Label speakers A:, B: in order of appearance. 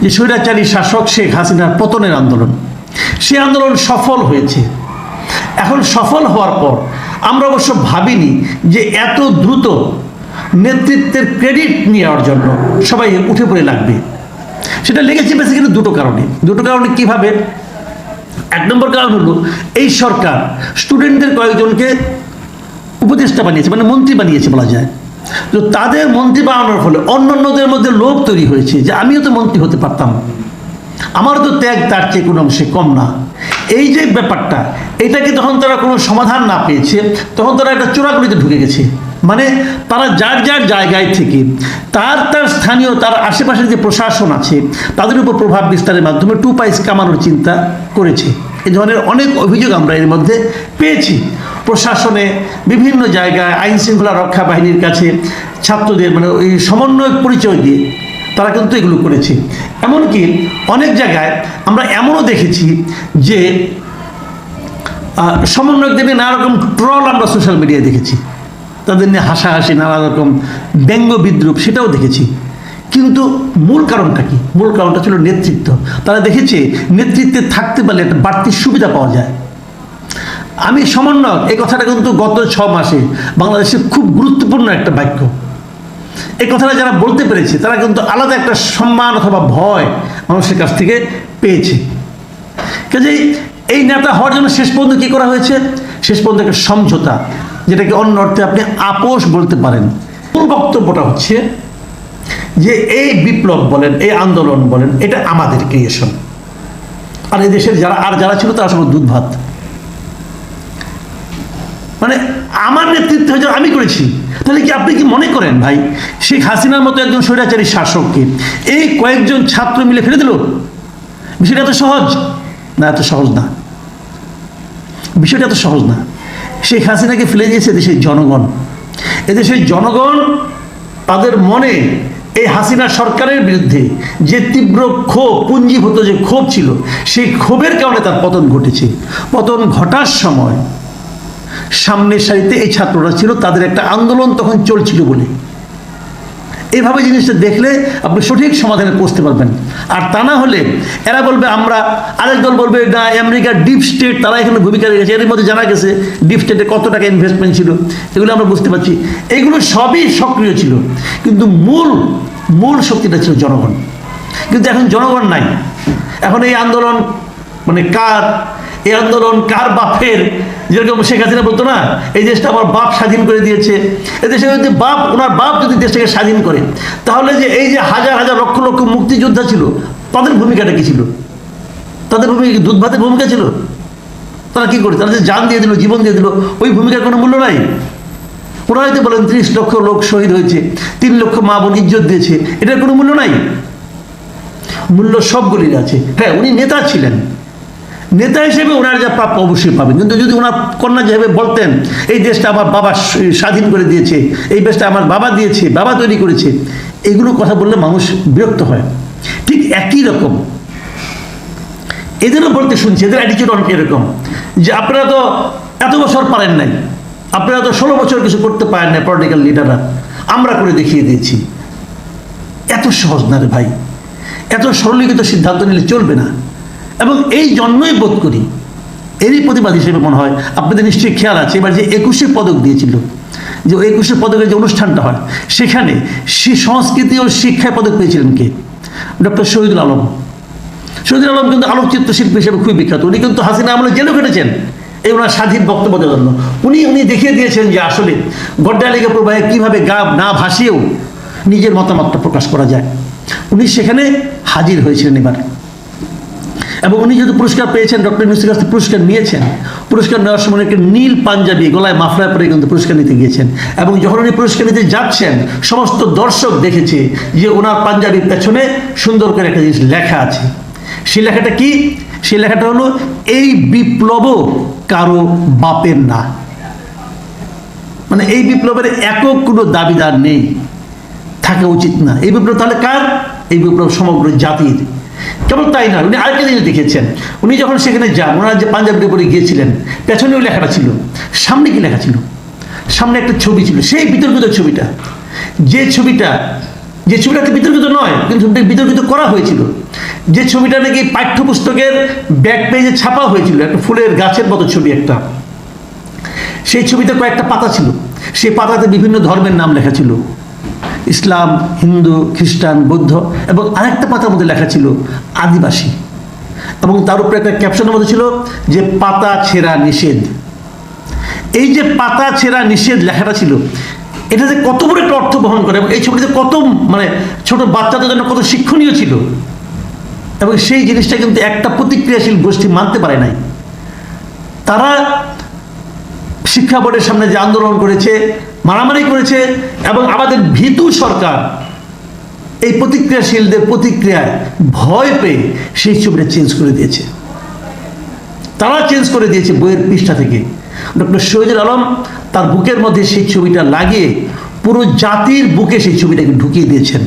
A: যে স্বৈরাচারী শাসক শেখ হাসিনার পতনের আন্দোলন, সে আন্দোলন সফল হয়েছে। এখন সফল হওয়ার পর আমরা অবশ্য ভাবিনি যে এত দ্রুত নেতৃত্বের ক্রেডিট নেওয়ার জন্য সবাই উঠে পড়ে লাগবে। সেটা লেগেছে বেসিক্যালি দুটো কারণে। কিভাবে? এক নম্বর কারণ হলো এই সরকার স্টুডেন্টদের কয়েকজনকে উপদেষ্টা বানিয়েছে, মানে মন্ত্রী বানিয়েছে বলা যায়। তো তাদের মন্ত্রী বানানোর ফলে অন্যান্যদের মধ্যে লোভ তৈরি হয়েছে যে আমিও তো মন্ত্রী হতে পারতাম, আমারও তো ত্যাগ তার চেয়ে কোনো অংশে কম না। এই যে ব্যাপারটা, এটাকে যখন তারা কোনো সমাধান না পেয়েছে তখন তারা একটা চোরাগুলিতে ঢুকে গেছে। মানে তারা যার যার জায়গায় থেকে তার স্থানীয় তার আশেপাশের যে প্রশাসন আছে তাদের উপর প্রভাব বিস্তারের মাধ্যমে টু পাইস কামানোর চিন্তা করেছে। এই ধরনের অনেক অভিযোগ আমরা এর মধ্যে পেয়েছি। প্রশাসনে বিভিন্ন জায়গায় আইন শৃঙ্খলা রক্ষা বাহিনীর কাছে ছাত্রদের মানে ওই সমন্বয়ক পরিচয় দিয়ে তারা কিন্তু এগুলো করেছে। এমনকি অনেক জায়গায় আমরা এমনও দেখেছি যে সমন্বয়কদের নিয়ে নানা রকম ট্রল আমরা সোশ্যাল মিডিয়ায় দেখেছি, তাদের নিয়ে হাসাহাসি, নানা রকম ব্যঙ্গ বিদ্রুপ, সেটাও দেখেছি। কিন্তু মূল কারণটা কি? মূল কারণটা ছিল নেতৃত্ব। তারা দেখেছে নেতৃত্বে থাকতে পারলে একটা বাড়তি সুবিধা পাওয়া যায়। আমি সমন্বয়ক, এই কথাটা কিন্তু গত 6 মাসে বাংলাদেশের খুব গুরুত্বপূর্ণ একটা বাক্য। এই কথাটা যারা বলতে পেরেছে তারা কিন্তু আলাদা একটা সম্মান অথবা ভয় মানুষের কাছ থেকে পেয়েছে। কাজেই এই নেতা হওয়ার জন্য শেষ পর্যন্ত কী করা হয়েছে? শেষ পর্যন্ত একটা সমঝোতা, যেটাকে অন্য অর্থে আপনি আপোষ বলতে পারেন। মূল বক্তব্যটা হচ্ছে যে এই বিপ্লব বলেন, এই আন্দোলন বলেন, এটা আমাদের ক্রিয়েশন। আর এই দেশের যারা ছিল তারা সব দুধ ভাত, মানে আমার নেতৃত্ব হয়েছে, আমি করেছি। তাহলে কি আপনি কি মনে করেন ভাই শেখ হাসিনার মতো একজন স্বৈরাচারী শাসককে এই কয়েকজন ছাত্র মিলে ফেলে দিল? বিষয়টা এত সহজ না, এত সহজ না, বিষয়টা এত সহজ না। শেখ হাসিনাকে ফেলে দিয়েছে দেশের জনগণ। এদেশের জনগণ তাদের মনে এই হাসিনা সরকারের বিরুদ্ধে যে তীব্র ক্ষোভ, পুঞ্জীভূত যে ক্ষোভ ছিল, সেই ক্ষোভের কারণে তার পতন ঘটেছে। পতন ঘটার সময় সামনের সারিতে এই ছাত্ররা ছিল, তাদের একটা আন্দোলন তখন চলছিল বলে। এইভাবে জিনিসটা দেখলে আপনি সঠিক সমাধানে পৌঁছতে পারবেন। আর তা না হলে এরা বলবে আমরা, আরেক দল বলবে না আমেরিকার ডিপ স্টেট তারা এখানে ভূমিকা রেখেছে। এর মধ্যে জানা গেছে ডিপ স্টেটে কত টাকা ইনভেস্টমেন্ট ছিল, এগুলো আমরা বুঝতে পারছি। এইগুলো সবই সক্রিয় ছিল, কিন্তু মূল শক্তিটা ছিল জনগণ। কিন্তু এখন জনগণ নাই। এখন এই আন্দোলন মানে এই আন্দোলন কার বাপের? যেরকম শেখ হাসিনা বলতো না, এই দেশটা আমার বাপ স্বাধীন করে দিয়েছে। এদেশে যদি ওনার বাপ যদি দেশটাকে স্বাধীন করে, তাহলে যে এই যে হাজার হাজার লক্ষ লক্ষ মুক্তিযোদ্ধা ছিল, তাদের ভূমিকাটা কি ছিল? তাদের ভূমিকা দুধ ভাতের ভূমিকা ছিল? তারা কি করে? তারা যে জান দিয়ে দিল, জীবন দিয়ে দিল, ওই ভূমিকার কোনো মূল্য নাই? ওরা হয়তো বলেন 30 লক্ষ লোক শহীদ হয়েছে, 3 লক্ষ মা বোন ইজ্জত দিয়েছে, এটার কোনো মূল্য নাই? মূল্য সবগুলির আছে। হ্যাঁ, উনি নেতা ছিলেন, নেতা হিসেবে ওনার যা প্রাপ্য অবশ্যই পাবেন। কিন্তু যদি ওনার কন্যা যেভাবে বলতেন এই দেশটা আমার বাবা স্বাধীন করে দিয়েছে, এই দেশটা আমার বাবা দিয়েছে, বাবা তৈরি করেছে, এগুলো কথা বললে মানুষ বিরক্ত হয়। ঠিক একই রকম এদেরও বলতে শুনছি, এদের অ্যাটিচিউড অনেক এরকম যে আপনারা তো এত বছর পারেন নাই, আপনারা তো 16 বছর কিছু করতে পারেন না, পলিটিক্যাল লিডাররা, আমরা করে দেখিয়ে দিয়েছি। এত সহজ না রে ভাই, এত সরলীকৃত সিদ্ধান্ত নিলে চলবে না। এবং এই জন্যই বোধ করি, এরই প্রতিবাদ হিসেবে মনে হয় আপনাদের নিশ্চয়ই খেয়াল আছে এবার যে 21শে পদক দিয়েছিল, যে 21শে পদকের যে অনুষ্ঠানটা হয়, সেখানে সংস্কৃতি ও শিক্ষায় পদক পেয়েছিলেন কে? ডক্টর শহীদুল আলম। শহীদুল আলম কিন্তু আলোকচিত্র শিল্পী হিসেবে খুবই বিখ্যাত। উনি কিন্তু হাসিনা আমলে জেলে কেটেছেন এই ওনার স্বাধীন বক্তব্য দেওয়ার জন্য। উনি দেখিয়ে দিয়েছেন যে আসলে গড্ডালিকা প্রবাহে কীভাবে গা না ভাসিয়েও নিজের মতামতটা প্রকাশ করা যায়। উনি সেখানে হাজির হয়েছিলেন এবার। এবং উনি যেহেতু পুরস্কার পেয়েছেন, ডক্টর ইউনূসের কাছ থেকে পুরস্কার নিয়েছেন, পুরস্কার নেওয়ার সময় একটা নীল পাঞ্জাবি গলায় মাফলার পরে কিন্তু পুরস্কার নিতে গিয়েছেন। এবং যখন উনি পুরস্কার নিতে যাচ্ছেন, সমস্ত দর্শক দেখেছে যে ওনার পাঞ্জাবির পেছনে সুন্দর করে একটা জিনিস লেখা আছে। সেই লেখাটা কি? সেই লেখাটা হলো এই বিপ্লব কারো বাপের না। মানে এই বিপ্লবের একক কোনো দাবিদার নেই, থাকা উচিত না। এই বিপ্লব তাহলে কার? এই বিপ্লব সমগ্র জাতির। কেবল তাই নয়, উনি আরেকটা জিনিস দেখেছেন। উনি যখন সেখানে যান, ওনারা যে পাঞ্জাবির উপরে গিয়েছিলেন, পেছনেও লেখাটা ছিল, সামনে কি লেখা ছিল? সামনে একটা ছবি ছিল, সেই বিতর্কিত ছবিটা, যে ছবিটাতে বিতর্কিত নয় কিন্তু বিতর্কিত করা হয়েছিল, যে ছবিটা নাকি পাঠ্যপুস্তকের ব্যাক পেজে ছাপা হয়েছিল, একটা ফুলের গাছের মতো ছবি একটা, সেই ছবিতে কয়েকটা পাতা ছিল, সেই পাতাতে বিভিন্ন ধর্মের নাম লেখা ছিল, ইসলাম, হিন্দু, খ্রিস্টান, বৌদ্ধ, এবং আরেকটা পাতার মধ্যে লেখা ছিল আদিবাসী, এবং তার উপরে একটা ক্যাপশনের মধ্যে ছিল যে পাতা ছেঁড়া নিষেধ। এই যে পাতা ছেঁড়া নিষেধ লেখাটা ছিল, এটা যে কত বড় একটা অর্থ বহন করে, এবং এই ছবিতে কত মানে ছোট বাচ্চাদের জন্য কত শিক্ষণীয় ছিল, এবং সেই জিনিসটা কিন্তু একটা প্রতিক্রিয়াশীল গোষ্ঠী মানতে পারে নাই। তারা শিক্ষা বোর্ডের সামনে যে আন্দোলন করেছে, মারামারি করেছে, এবং আমাদের ভীতু সরকার এই প্রতিক্রিয়াশীলদের প্রতিক্রিয়ায় ভয় পেয়ে সেই ছবিটা চেঞ্জ করে দিয়েছে। তারা চেঞ্জ করে দিয়েছে বইয়ের পৃষ্ঠা থেকে। ডক্টর শহীদুল আলম তার বুকের মধ্যে সেই ছবিটা লাগিয়ে পুরো জাতির বুকে সেই ছবিটাকে ঢুকিয়ে দিয়েছেন।